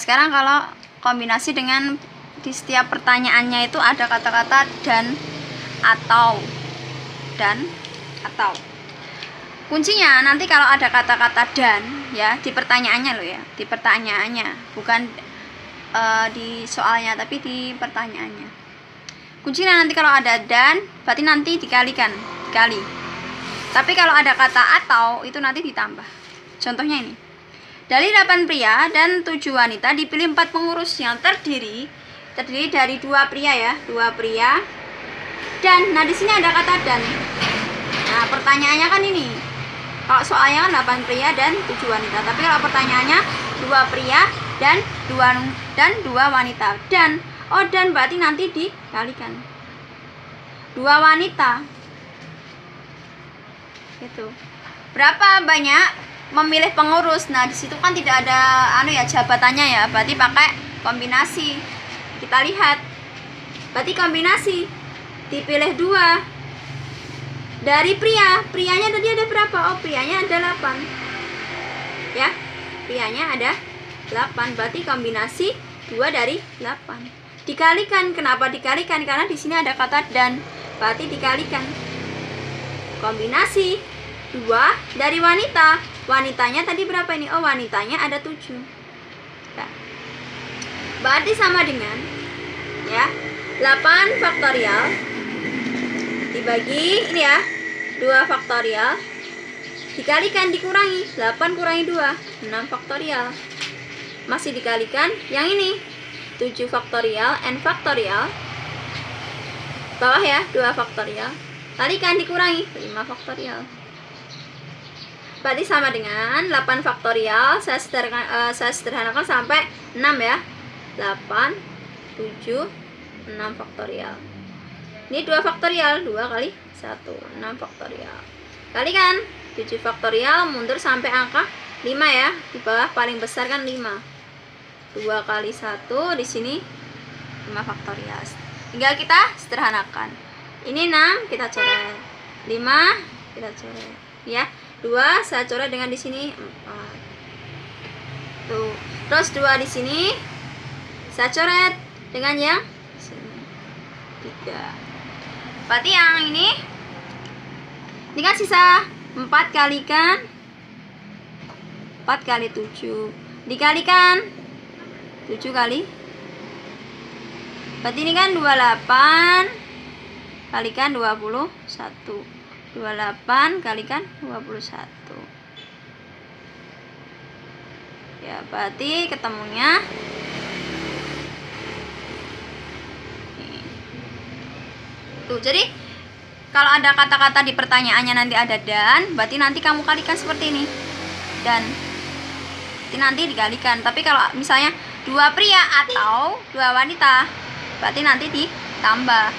sekarang kalau kombinasi dengan di setiap pertanyaannya itu ada kata-kata dan atau. Kuncinya nanti kalau ada kata-kata dan ya di pertanyaannya loh ya, di pertanyaannya, bukan di soalnya tapi di pertanyaannya. Kuncinya nanti kalau ada dan berarti nanti dikali. Tapi kalau ada kata atau itu nanti ditambah. Contohnya ini. Dari 8 pria dan 7 wanita dipilih 4 pengurus yang terdiri dari 2 pria ya, 2 pria. Dan nah di sini ada kata dan. Nah, pertanyaannya kan ini. Kalau soalnya kan 8 pria dan 7 wanita, tapi kalau pertanyaannya 2 pria dan 2 wanita. Dan berarti nanti dikalikan. 2 wanita. Gitu. Berapa banyak memilih pengurus? Nah, di situ kan tidak ada jabatannya ya. Berarti pakai kombinasi. Kita lihat. Berarti kombinasi. Dipilih 2. Dari prianya tadi ada berapa? Oh, prianya ada 8. Ya, prianya ada 8. Berarti kombinasi 2 dari 8. Dikalikan. Kenapa dikalikan? Karena di sini ada kata dan. Berarti dikalikan. Kombinasi 2 dari wanita. Wanitanya tadi berapa ini? Oh, wanitanya ada 7. Nah, berarti sama dengan ya 8 faktorial dibagi ini ya 2 faktorial dikalikan dikurangi 8 kurangi 2 6 faktorial, masih dikalikan yang ini 7 faktorial n faktorial bawah ya 2 faktorial kalikan dikurangi 5 faktorial, berarti sama dengan 8 faktorial. Saya sederhanakan sampai 6 ya, 8 7 6 faktorial. Ini 2 faktorial, 2 kali 1, 6 faktorial. Kalikan 7 faktorial mundur sampai angka 5 ya. Di bawah paling besar kan 5. 2 kali 1 di sini 5 faktorial. Tinggal kita sederhanakan. Ini 6 kita coret. 5 kita coret. Ya. 2 saya coret dengan di sini 4. Tuh. Terus 2 di sini saya coret dengan yang di sini 3. Berarti yang ini kan sisa 4 kalikan 4 kali 7 dikalikan 7 kali, berarti ini kan 28 kalikan 21, 28 kalikan 21 ya, berarti ketemunya tuh. Jadi kalau ada kata-kata di pertanyaannya nanti ada dan, berarti nanti kamu kalikan seperti ini. Dan nanti dikalikan. Tapi kalau misalnya 2 pria atau 2 wanita, berarti nanti ditambah.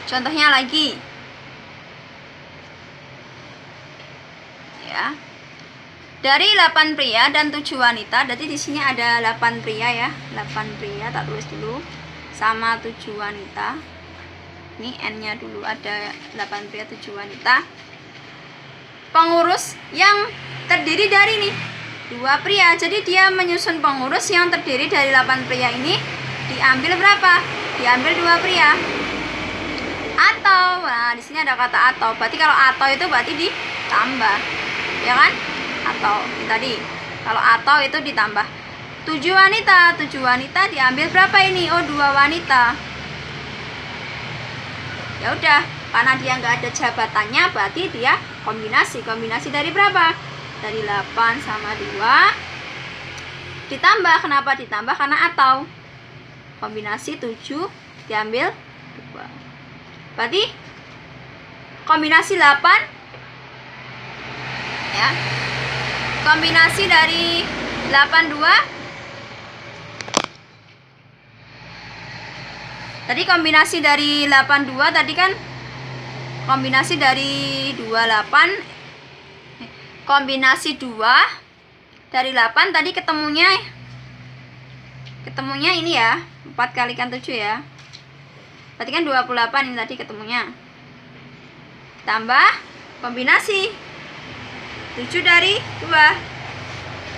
Contohnya lagi. Ya. Dari 8 pria dan 7 wanita, berarti di sini ada 8 pria ya. 8 pria tak tulis dulu. Sama 7 wanita. Ini N-nya dulu, ada 8 pria 7 wanita. Pengurus yang terdiri dari nih 2 pria. Jadi dia menyusun pengurus yang terdiri dari 8 pria ini diambil berapa? Diambil 2 pria. Atau, nah di sini ada kata atau. Berarti kalau atau itu berarti ditambah. Ya kan? Atau tadi. Kalau atau itu ditambah. 7 wanita diambil berapa ini? Oh, 2 wanita. Ya udah, karena dia nggak ada jabatannya, berarti dia kombinasi dari berapa? Dari 8 sama 2 ditambah. Kenapa ditambah? Karena atau. Kombinasi 7 diambil 2. Berarti kombinasi 8 ya. Kombinasi dari 82 tadi, kombinasi dari 82 tadi kan kombinasi dari 28, kombinasi 2 dari 8 tadi ketemunya ini ya, 4 kalikan 7 ya. Berarti kan 28 ini tadi ketemunya. Tambah kombinasi 7 dari 2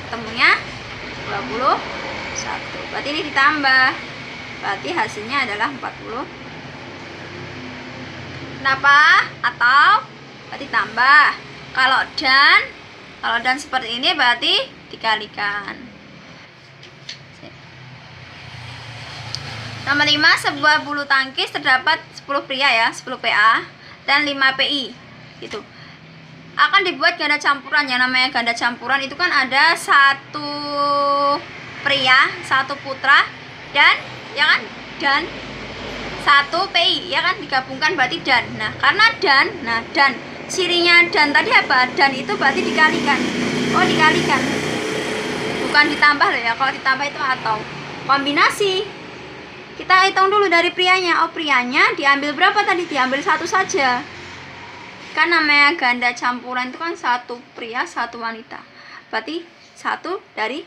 ketemunya 21. Berarti ini ditambah. Berarti hasilnya adalah 40. Kenapa? Atau berarti tambah. Kalau dan seperti ini berarti dikalikan. Nomor 5, sebuah bulu tangkis terdapat 10 pria ya, 10 PA dan 5 PI. Gitu. Akan dibuat ganda campuran. Yang namanya ganda campuran itu kan ada 1 pria, 1 putra dan ya kan, dan 1 PI ya kan, digabungkan berarti dan. Nah, karena dan cirinya dan tadi apa? Dan itu berarti dikalikan. Oh, dikalikan. Bukan ditambah loh ya. Kalau ditambah itu atau kombinasi. Kita hitung dulu dari prianya. Oh, prianya diambil berapa tadi? Diambil 1 saja. Kan namanya ganda campuran itu kan 1 pria, 1 wanita. Berarti 1 dari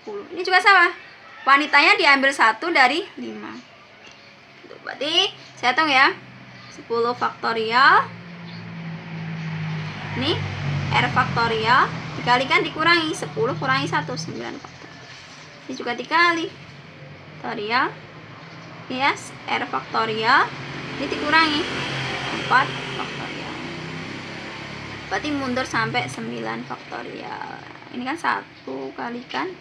10. Ini juga sama. Wanitanya diambil 1 dari 5. Berarti saya hitung ya, 10 faktorial ini R faktorial dikalikan dikurangi 10 kurangi 1, 9 faktorial. Ini juga dikali faktorial ini ya, R faktorial ini dikurangi 4 faktorial. Berarti mundur sampai 9 faktorial. Ini kan 1 kalikan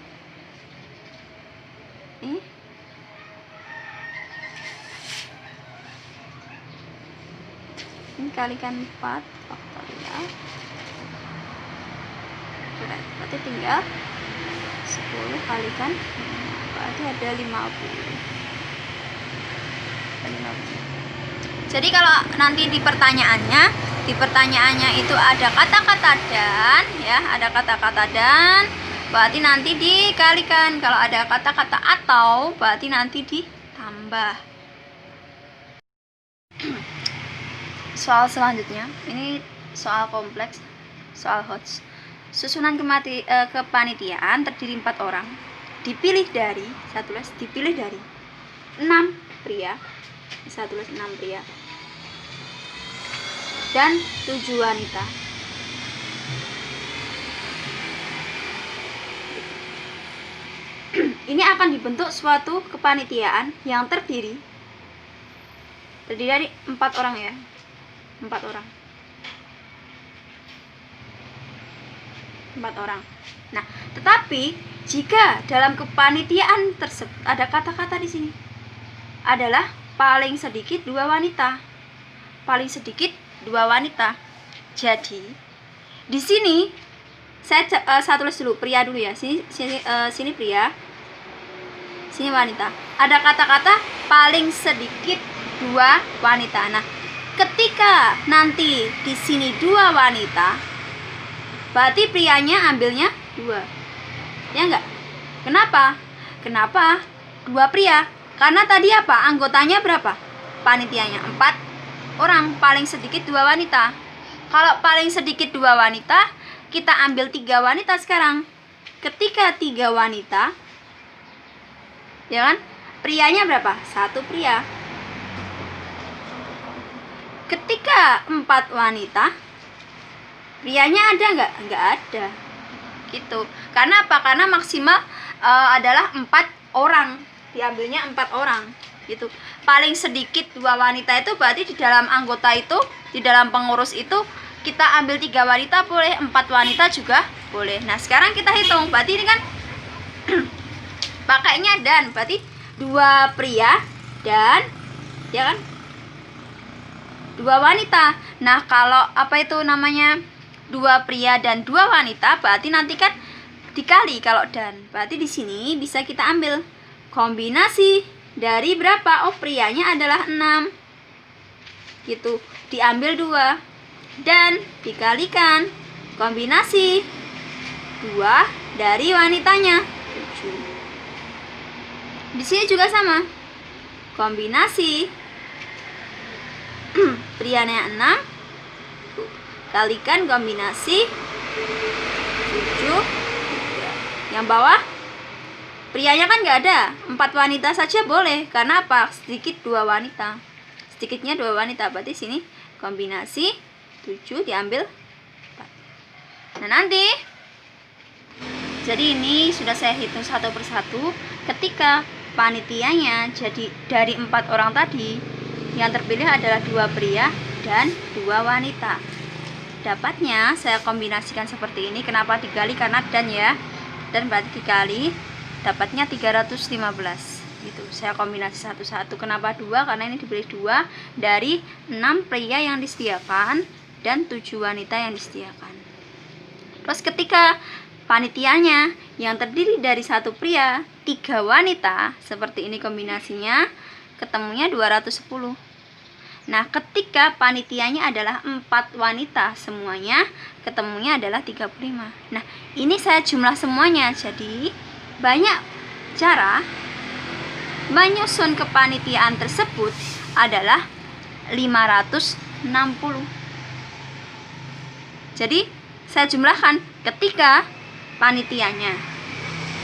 ini kalikan 4 faktorial. Berarti tinggal 10 kalikan 5. Berarti ada 50. Jadi kalau nanti di pertanyaannya itu ada kata-kata dan ya, ada kata-kata dan berarti nanti dikalikan. Kalau ada kata-kata atau berarti nanti ditambah. Soal selanjutnya, ini soal kompleks, soal HOTS. Susunan kepanitiaan terdiri 4 orang. Dipilih dari 6 pria. Bisa tulis 6 pria dan 7 wanita. Ini akan dibentuk suatu kepanitiaan yang terdiri dari 4 orang ya. 4 orang. Nah, tetapi jika dalam kepanitiaan tersebut ada kata-kata di sini adalah paling sedikit 2 wanita. Paling sedikit 2 wanita. Jadi di sini saya tulis dulu pria dulu ya. Sini pria. Sini wanita. Ada kata-kata paling sedikit 2 wanita. Nah, ketika nanti di sini 2 wanita, berarti prianya ambilnya 2. Ya enggak? Kenapa? 2 pria? Karena tadi apa? Anggotanya berapa? Panitianya 4 orang, paling sedikit 2 wanita. Kalau paling sedikit 2 wanita, kita ambil 3 wanita sekarang. Ketika 3 wanita, ya kan? Prianya berapa? 1 pria. Ketika 4 wanita, prianya ada nggak? Nggak ada. Gitu. Karena apa? Karena maksimal adalah 4 orang. Diambilnya 4 orang. Gitu. Paling sedikit 2 wanita itu berarti di dalam anggota itu, di dalam pengurus itu kita ambil 3 wanita boleh, 4 wanita juga boleh. Nah, sekarang kita hitung. Berarti ini kan pakainya dan, berarti 2 pria dan ya kan? 2 wanita. Nah, kalau apa itu namanya 2 pria dan 2 wanita, berarti nanti kan dikali kalau dan. Berarti di sini bisa kita ambil kombinasi dari berapa? Oh, prianya adalah 6. Gitu. Diambil 2 dan dikalikan kombinasi 2 dari wanitanya 7. Di sini juga sama. Kombinasi prianya 6 kalikan kombinasi 7. Yang bawah prianya kan nggak ada, 4 wanita saja boleh. Karena apa? Sedikit 2 wanita. Sedikitnya 2 wanita. Berarti sini kombinasi 7 diambil 4. Nah, nanti Jadi ini sudah saya hitung satu persatu. Ketika panitianya jadi dari 4 orang tadi, yang terpilih adalah 2 pria dan 2 wanita. Dapatnya saya kombinasikan seperti ini. Kenapa dikali? Karena dan ya, dan berarti dikali, dapatnya 315 gitu. Saya kombinasi satu-satu. Kenapa 2? Karena ini dipilih 2 dari 6 pria yang disediakan dan 7 wanita yang disediakan. Terus ketika panitianya yang terdiri dari 1 pria, 3 wanita, seperti ini kombinasinya, ketemunya 210. Nah, ketika panitianya adalah 4 wanita semuanya, ketemunya adalah 35. Nah, ini saya jumlah semuanya. Jadi, banyak cara menyusun kepanitiaan tersebut adalah 560. Jadi, saya jumlahkan ketika panitianya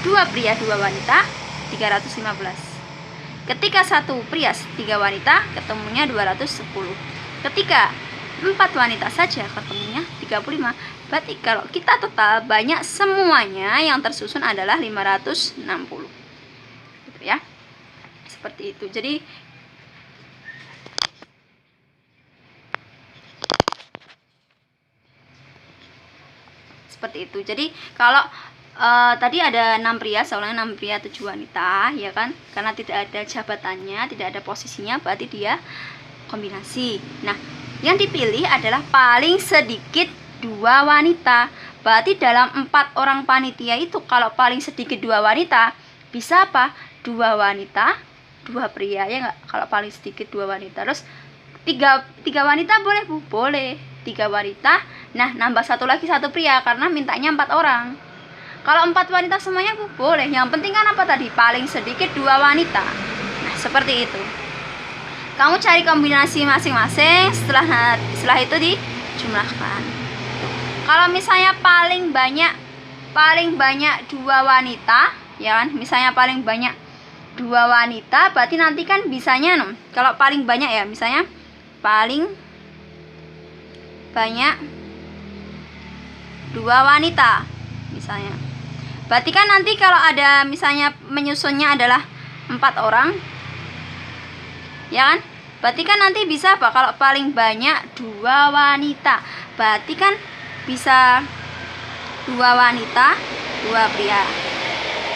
2 pria 2 wanita 315. Ketika 1 pria 3 wanita ketemunya 210. Ketika 4 wanita saja ketemunya 35. Berarti kalau kita total banyak semuanya yang tersusun adalah 560. Gitu ya. Seperti itu. Jadi seperti itu. Jadi kalau tadi ada 6 pria, saya ulangi 6 pria 7 wanita, ya kan? Karena tidak ada jabatannya, tidak ada posisinya, berarti dia kombinasi. Nah, yang dipilih adalah paling sedikit 2 wanita. Berarti dalam 4 orang panitia itu kalau paling sedikit 2 wanita, bisa apa? 2 wanita, 2 pria, ya enggak? Kalau paling sedikit 2 wanita. Terus 3 wanita boleh, Bu? Boleh. 3 wanita. Nah, nambah 1 lagi 1 pria karena mintanya 4 orang. Kalau 4 wanita semuanya, Bu, boleh. Yang penting kan apa tadi? Paling sedikit 2 wanita. Nah, seperti itu. Kamu cari kombinasi masing-masing, setelah itu dijumlahkan. Kalau misalnya paling banyak 2 wanita, ya kan? Misalnya paling banyak 2 wanita, berarti nanti kan bisanya kalau paling banyak ya, misalnya paling banyak 2 wanita misalnya. Berarti kan nanti kalau ada misalnya menyusunnya adalah 4 orang, ya kan? Berarti kan nanti bisa apa? Kalau paling banyak 2 wanita, berarti kan bisa 2 wanita, 2 pria.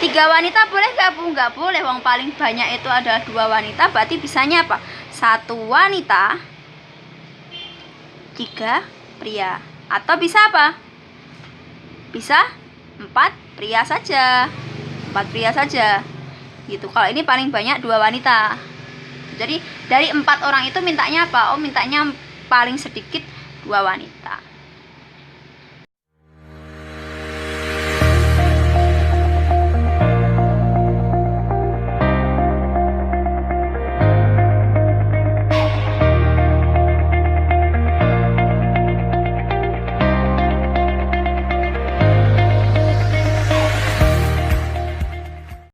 3 wanita boleh nggak, Bu? Nggak boleh. Wong paling banyak itu adalah 2 wanita, berarti bisanya apa? 1 wanita, 3 pria. Atau bisa apa? Bisa 4 pria saja. 4 pria saja. Gitu. Kalau ini paling banyak 2 wanita. Jadi dari 4 orang itu mintanya apa? Oh, mintanya paling sedikit 2 wanita.